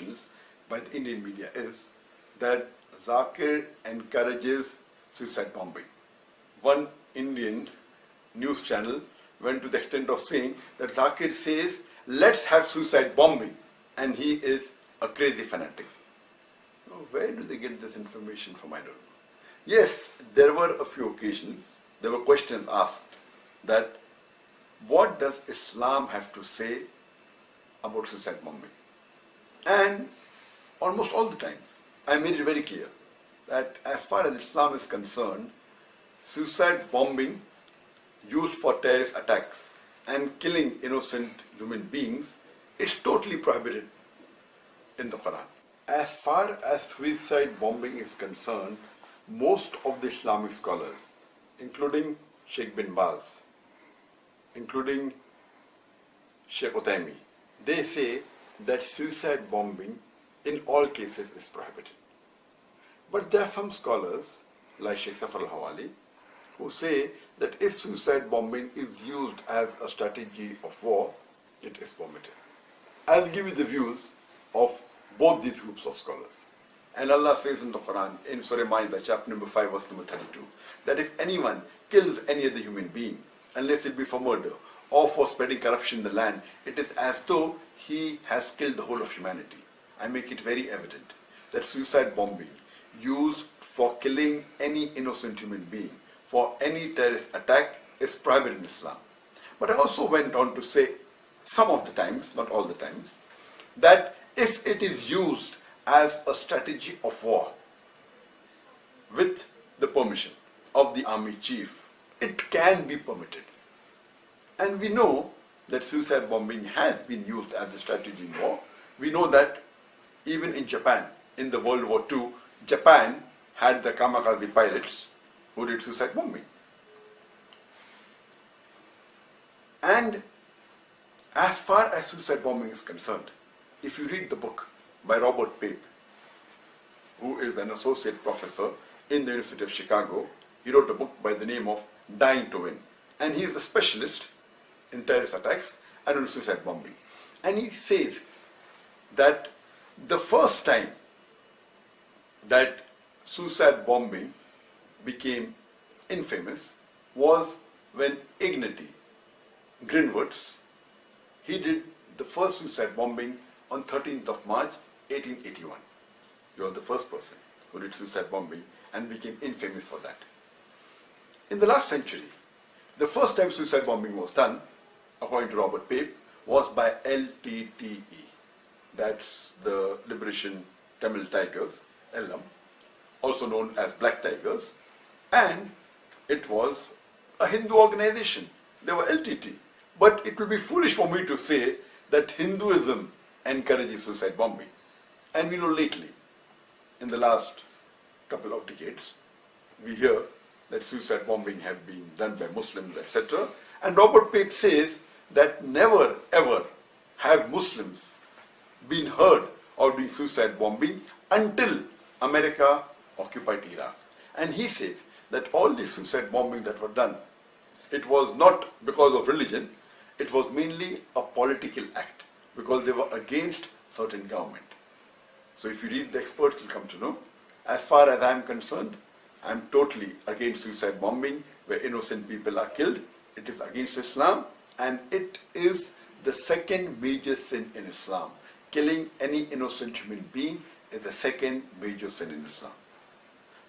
promotions by the Indian media is that Zakir encourages suicide bombing. One Indian news channel went to the extent of saying that Zakir says, let's have suicide bombing, and he is a crazy fanatic. Now, where do they get this information from? I don't know. Yes, there were a few occasions, there were questions asked that what does Islam have to say about suicide bombing? And almost all the times, I made it very clear that as far as Islam is concerned, suicide bombing used for terrorist attacks and killing innocent human beings is totally prohibited in the Quran. As far as suicide bombing is concerned, most of the Islamic scholars, including Sheikh bin Baz, including Sheikh Uthaymeen, they say that suicide bombing in all cases is prohibited. But there are some scholars, like Sheikh Safar al-Hawali, who say that if suicide bombing is used as a strategy of war, it is permitted. I'll give you the views of both these groups of scholars. And Allah says in the Quran, in Surah Ma'idah, chapter number 5, verse number 32, that if anyone kills any other human being, unless it be for murder or for spreading corruption in the land, it is as though he has killed the whole of humanity. I make it very evident that suicide bombing used for killing any innocent human being, for any terrorist attack, is prohibited in Islam. But I also went on to say, some of the times, not all the times, that if it is used as a strategy of war with the permission of the army chief, it can be permitted. And we know that suicide bombing has been used as a strategy in war. We know that even in Japan, in the World War II, Japan had the kamikaze pilots who did suicide bombing. And as far as suicide bombing is concerned, if you read the book by Robert Pape, who is an associate professor in the University of Chicago, he wrote a book by the name of Dying to Win. And he is a specialist in terrorist attacks and on suicide bombing. And he says that the first time that suicide bombing became infamous was when Ignatius Greenwoods, he did the first suicide bombing on 13th of March 1881. He was the first person who did suicide bombing and became infamous for that. In the last century, the first time suicide bombing was done, according to Robert Pape, was by LTTE. That's the Liberation Tamil Tigers, LM, also known as Black Tigers, and it was a Hindu organization. They were LTT. But it will be foolish for me to say that Hinduism encourages suicide bombing. And we know lately, in the last couple of decades, we hear that suicide bombing have been done by Muslims, etc. And Robert Pape says that never ever have Muslims been heard of doing suicide bombing until America occupied Iraq. And he says that all the suicide bombing that were done, it was not because of religion, it was mainly a political act, because they were against certain government. So if you read the experts, you'll come to know. As far as I'm concerned, I'm totally against suicide bombing, where innocent people are killed. It is against Islam, and it is the second major sin in Islam. Killing any innocent human being is the second major sin in Islam.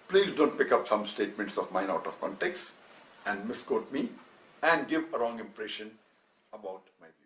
Please don't pick up some statements of mine out of context and misquote me and give a wrong impression about my view.